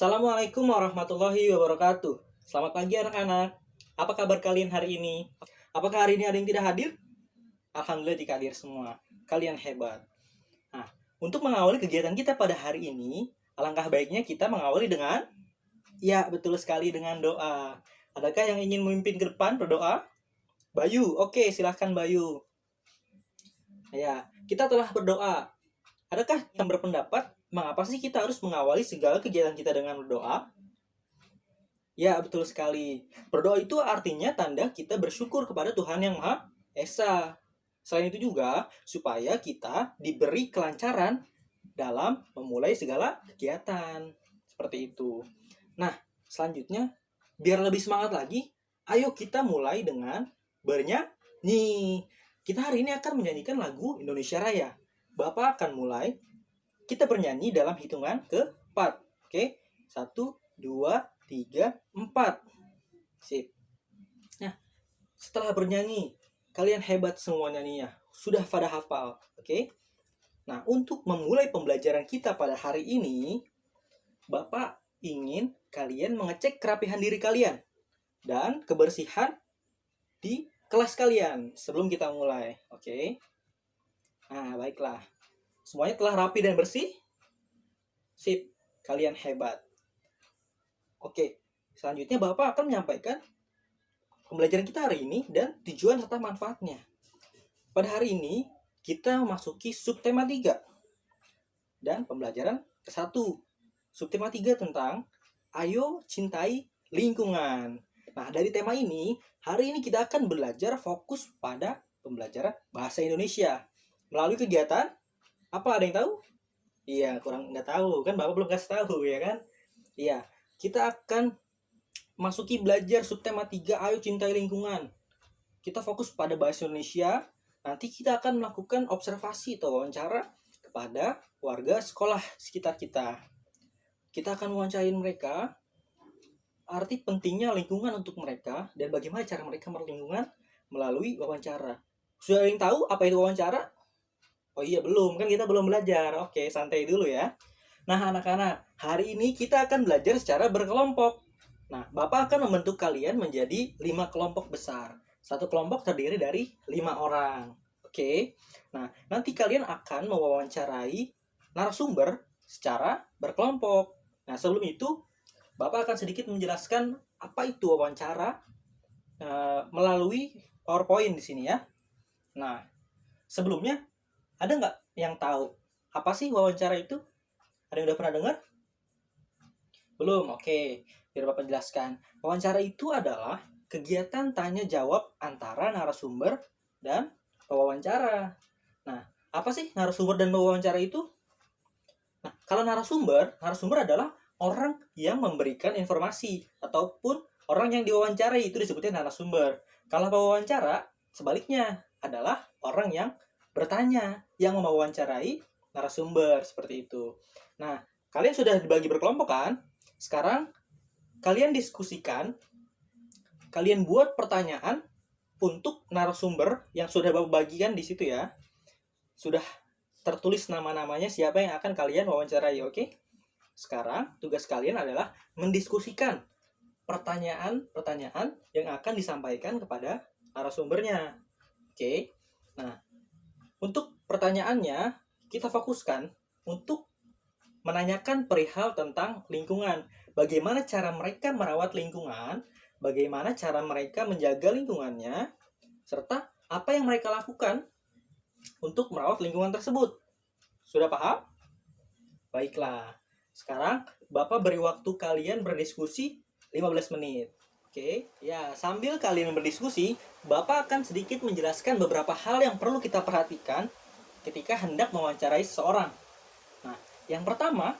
Assalamualaikum warahmatullahi wabarakatuh. Selamat pagi anak-anak. Apa kabar kalian hari ini? Apakah hari ini ada yang tidak hadir? Alhamdulillah tidak hadir semua. Kalian hebat. Nah, untuk mengawali kegiatan kita pada hari ini, alangkah baiknya kita mengawali dengan, ya betul sekali, dengan doa. Adakah yang ingin memimpin ke depan berdoa? Bayu, oke, silahkan Bayu. Ya, kita telah berdoa. Adakah yang berpendapat mengapa sih kita harus mengawali segala kegiatan kita dengan berdoa? Ya, betul sekali. Berdoa itu artinya tanda kita bersyukur kepada Tuhan Yang Maha Esa. Selain itu juga, supaya kita diberi kelancaran dalam memulai segala kegiatan. Seperti itu. Nah, selanjutnya, biar lebih semangat lagi, ayo kita mulai dengan bernyanyi. Kita hari ini akan menyanyikan lagu Indonesia Raya. Bapak akan mulai, kita bernyanyi dalam hitungan ke-4. Oke, 1, 2, 3, 4. Sip. Nah, setelah bernyanyi, kalian hebat semua nyanyinya. Sudah pada hafal. Oke. Nah, untuk memulai pembelajaran kita pada hari ini, Bapak ingin kalian mengecek kerapihan diri kalian dan kebersihan di kelas kalian sebelum kita mulai. Oke. Nah, baiklah. Semuanya telah rapi dan bersih? Sip, kalian hebat. Oke, selanjutnya Bapak akan menyampaikan pembelajaran kita hari ini dan tujuan serta manfaatnya. Pada hari ini, kita memasuki subtema 3 dan pembelajaran ke-1. Subtema 3 tentang Ayo Cintai Lingkungan. Nah, dari tema ini, hari ini kita akan belajar fokus pada pembelajaran bahasa Indonesia melalui kegiatan. Apa, ada yang tahu? Iya, kurang nggak tahu. Kan Bapak belum kasih tahu, ya kan? Iya, kita akan masuki belajar subtema 3 Ayo Cintai Lingkungan. Kita fokus pada bahasa Indonesia. Nanti kita akan melakukan observasi atau wawancara kepada warga sekolah sekitar kita. Kita akan wawancarai mereka, arti pentingnya lingkungan untuk mereka, dan bagaimana cara mereka berlingkungan melalui wawancara. Sudah ada yang tahu apa itu wawancara? Oh iya, belum, kan kita belum belajar. Oke, santai dulu ya. Nah, anak-anak, hari ini kita akan belajar secara berkelompok. Nah, Bapak akan membentuk kalian menjadi 5 kelompok besar. Satu kelompok terdiri dari 5 orang. Oke. Nah, nanti kalian akan mewawancarai narasumber secara berkelompok. Nah, sebelum itu, Bapak akan sedikit menjelaskan apa itu wawancara melalui PowerPoint di sini ya. Nah, sebelumnya, ada nggak yang tahu apa sih wawancara itu? Ada yang udah pernah dengar? Belum? Oke, biar Bapak jelaskan. Wawancara itu adalah kegiatan tanya jawab antara narasumber dan pewawancara. Nah, apa sih narasumber dan pewawancara itu? Nah, kalau narasumber adalah orang yang memberikan informasi ataupun orang yang diwawancarai, itu disebutnya narasumber. Kalau pewawancara, sebaliknya adalah orang yang bertanya, yang mewawancarai narasumber, seperti itu. Nah, kalian sudah dibagi berkelompok kan? Sekarang kalian diskusikan, kalian buat pertanyaan untuk narasumber yang sudah Bapak bagikan di situ ya. Sudah tertulis nama-namanya siapa yang akan kalian wawancarai, oke? Sekarang tugas kalian adalah mendiskusikan pertanyaan-pertanyaan yang akan disampaikan kepada narasumbernya. Oke. Nah, untuk pertanyaannya, kita fokuskan untuk menanyakan perihal tentang lingkungan. Bagaimana cara mereka merawat lingkungan, bagaimana cara mereka menjaga lingkungannya, serta apa yang mereka lakukan untuk merawat lingkungan tersebut. Sudah paham? Baiklah. Sekarang Bapak beri waktu kalian berdiskusi 15 menit. Oke, ya sambil kalian berdiskusi, Bapak akan sedikit menjelaskan beberapa hal yang perlu kita perhatikan ketika hendak mewawancarai seseorang. Nah, yang pertama,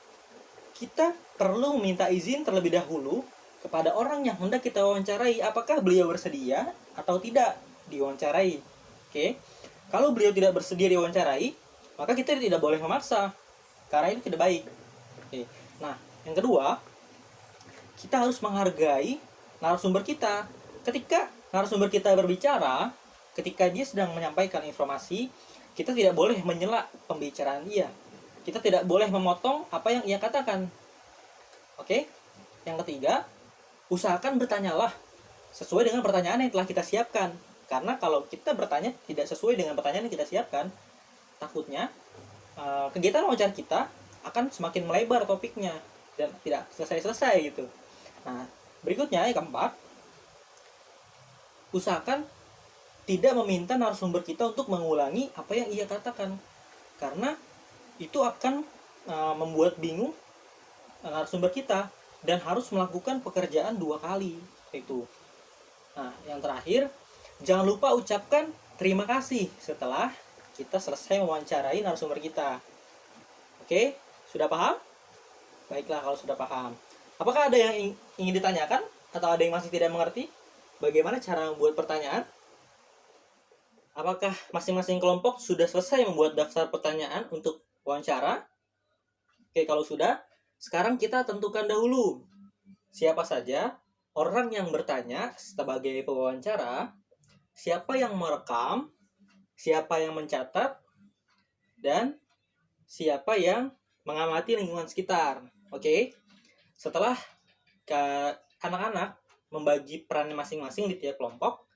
kita perlu meminta izin terlebih dahulu kepada orang yang hendak kita wawancarai, apakah beliau bersedia atau tidak diwawancarai. Oke, kalau beliau tidak bersedia diwawancarai, maka kita tidak boleh memaksa, karena itu tidak baik. Oke. Nah, yang kedua, kita harus menghargai narasumber kita. Ketika narasumber kita berbicara, ketika dia sedang menyampaikan informasi, kita tidak boleh menyela pembicaraan dia. Kita tidak boleh memotong apa yang ia katakan. Oke? Yang ketiga, usahakan bertanyalah sesuai dengan pertanyaan yang telah kita siapkan. Karena kalau kita bertanya tidak sesuai dengan pertanyaan yang kita siapkan, takutnya kegiatan wawancara kita akan semakin melebar topiknya dan tidak selesai-selesai gitu. Nah, berikutnya yang keempat, usahakan tidak meminta narasumber kita untuk mengulangi apa yang ia katakan, karena itu akan membuat bingung narasumber kita dan harus melakukan pekerjaan 2 kali itu. Nah, yang terakhir, jangan lupa ucapkan terima kasih setelah kita selesai mewawancarai narasumber kita. Oke, sudah paham? Baiklah kalau sudah paham. Apakah ada yang ingin ditanyakan atau ada yang masih tidak mengerti bagaimana cara membuat pertanyaan? Apakah masing-masing kelompok sudah selesai membuat daftar pertanyaan untuk wawancara? Oke, kalau sudah, sekarang kita tentukan dahulu siapa saja orang yang bertanya sebagai pewawancara, siapa yang merekam, siapa yang mencatat, dan siapa yang mengamati lingkungan sekitar. Oke, setelah anak-anak membagi peran masing-masing di tiap kelompok,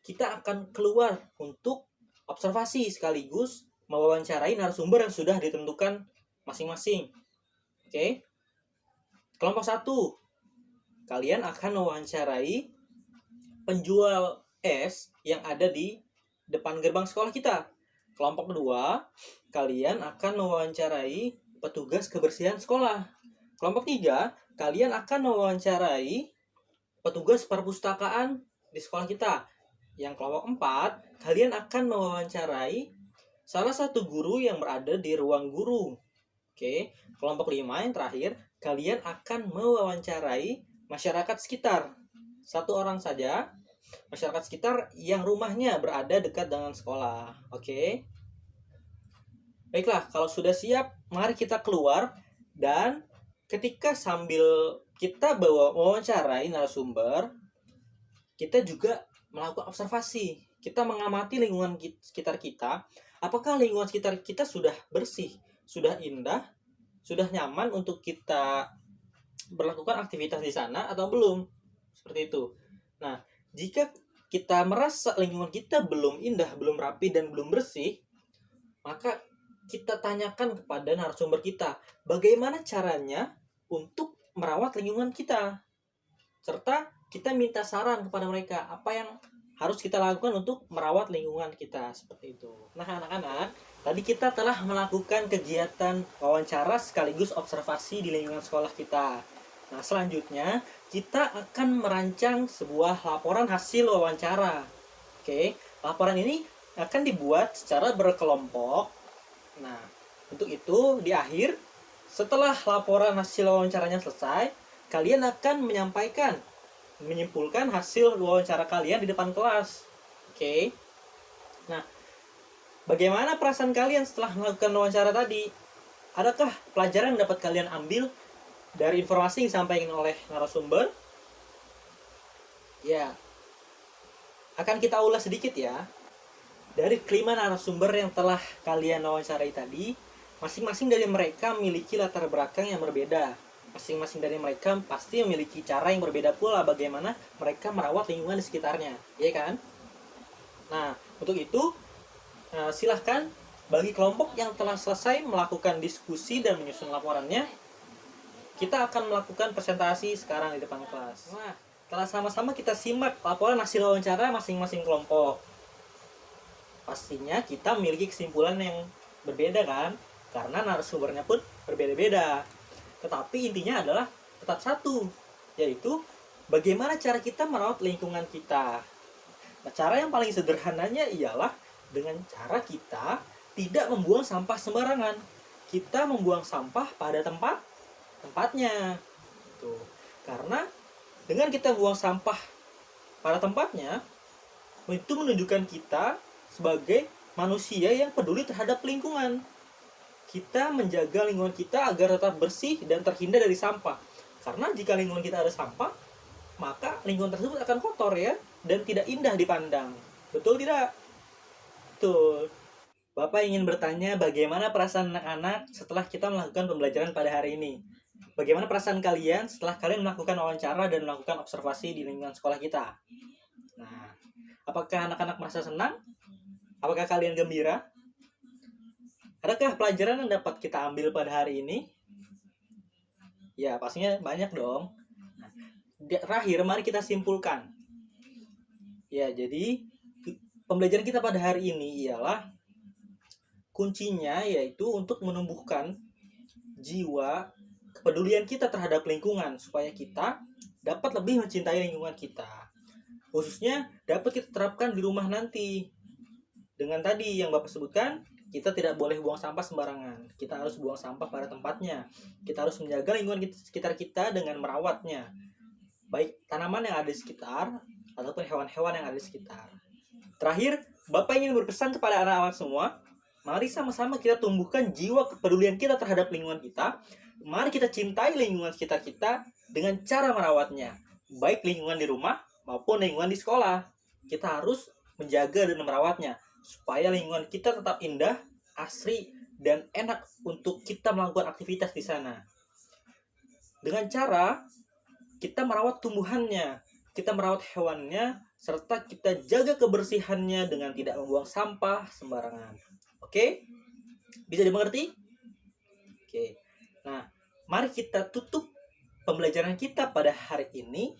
kita akan keluar untuk observasi sekaligus mewawancarai narasumber yang sudah ditentukan masing-masing. Oke, kelompok 1, kalian akan mewawancarai penjual es yang ada di depan gerbang sekolah kita. Kelompok 2, kalian akan mewawancarai petugas kebersihan sekolah. Kelompok 3, kalian akan mewawancarai petugas perpustakaan di sekolah kita. Yang kelompok 4, kalian akan mewawancarai salah satu guru yang berada di ruang guru. Oke, kelompok 5 yang terakhir, kalian akan mewawancarai masyarakat sekitar. 1 orang saja, masyarakat sekitar yang rumahnya berada dekat dengan sekolah. Oke. Baiklah, kalau sudah siap, mari kita keluar dan ketika sambil kita mewawancarai narasumber, kita juga melakukan observasi. Kita mengamati lingkungan sekitar kita. Apakah lingkungan sekitar kita sudah bersih, sudah indah, sudah nyaman untuk kita berlakukan aktivitas di sana atau belum? Seperti itu. Nah, jika kita merasa lingkungan kita belum indah, belum rapi, dan belum bersih, maka kita tanyakan kepada narasumber kita, bagaimana caranya untuk merawat lingkungan kita. Serta kita minta saran kepada mereka, apa yang harus kita lakukan untuk merawat lingkungan kita, seperti itu. Nah, anak-anak, tadi kita telah melakukan kegiatan wawancara sekaligus observasi di lingkungan sekolah kita. Nah, selanjutnya kita akan merancang sebuah laporan hasil wawancara. Oke, laporan ini akan dibuat secara berkelompok. Nah, untuk itu di akhir, setelah laporan hasil wawancaranya selesai, kalian akan menyimpulkan hasil wawancara kalian di depan kelas. Oke. Nah, bagaimana perasaan kalian setelah melakukan wawancara tadi? Adakah pelajaran yang dapat kalian ambil dari informasi yang disampaikan oleh narasumber? Ya, akan kita ulas sedikit ya. Dari kelima narasumber yang telah kalian wawancarai tadi, masing-masing dari mereka memiliki latar belakang yang berbeda. Masing-masing dari mereka pasti memiliki cara yang berbeda pula bagaimana mereka merawat lingkungan di sekitarnya, ya kan? Nah, untuk itu silahkan bagi kelompok yang telah selesai melakukan diskusi dan menyusun laporannya, kita akan melakukan presentasi sekarang di depan kelas. Nah, setelah sama-sama kita simak laporan hasil wawancara masing-masing kelompok, pastinya kita memiliki kesimpulan yang berbeda kan? Karena narasumbernya pun berbeda-beda. Tetapi intinya adalah tetap satu, yaitu bagaimana cara kita merawat lingkungan kita. Nah, cara yang paling sederhananya ialah dengan cara kita tidak membuang sampah sembarangan. Kita membuang sampah pada tempatnya. Tuh. Karena dengan kita buang sampah pada tempatnya, itu menunjukkan kita sebagai manusia yang peduli terhadap lingkungan. Kita menjaga lingkungan kita agar tetap bersih dan terhindar dari sampah. Karena jika lingkungan kita ada sampah, maka lingkungan tersebut akan kotor ya, dan tidak indah dipandang. Betul tidak? Betul. Bapak ingin bertanya bagaimana perasaan anak-anak setelah kita melakukan pembelajaran pada hari ini. Bagaimana perasaan kalian setelah kalian melakukan wawancara dan melakukan observasi di lingkungan sekolah kita? Nah, apakah anak-anak merasa senang? Apakah kalian gembira? Adakah pelajaran yang dapat kita ambil pada hari ini? Ya, pastinya banyak dong. Nah, terakhir, mari kita simpulkan. Ya, jadi pembelajaran kita pada hari ini ialah kuncinya yaitu untuk menumbuhkan jiwa kepedulian kita terhadap lingkungan supaya kita dapat lebih mencintai lingkungan kita. Khususnya dapat kita terapkan di rumah nanti. Dengan tadi yang Bapak sebutkan, kita tidak boleh buang sampah sembarangan. Kita harus buang sampah pada tempatnya. Kita harus menjaga lingkungan sekitar kita dengan merawatnya. Baik tanaman yang ada di sekitar ataupun hewan-hewan yang ada di sekitar. Terakhir, Bapak ingin berpesan kepada anak-anak semua, mari sama-sama kita tumbuhkan jiwa kepedulian kita terhadap lingkungan kita. Mari kita cintai lingkungan sekitar kita dengan cara merawatnya. Baik lingkungan di rumah maupun lingkungan di sekolah. Kita harus menjaga dan merawatnya supaya lingkungan kita tetap indah, asri, dan enak untuk kita melakukan aktivitas di sana. Dengan cara kita merawat tumbuhannya, kita merawat hewannya, serta kita jaga kebersihannya dengan tidak membuang sampah sembarangan. Oke? Bisa dimengerti? Oke. Nah, mari kita tutup pembelajaran kita pada hari ini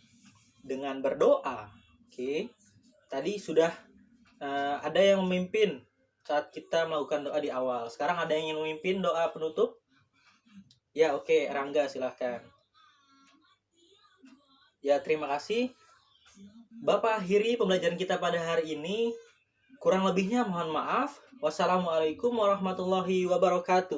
dengan berdoa. Oke. Tadi sudah ada yang memimpin saat kita melakukan doa di awal. Sekarang ada yang ingin memimpin doa penutup? Ya, oke. Rangga, silahkan. Ya, terima kasih. Bapak akhiri pembelajaran kita pada hari ini. Kurang lebihnya mohon maaf. Wassalamualaikum warahmatullahi wabarakatuh.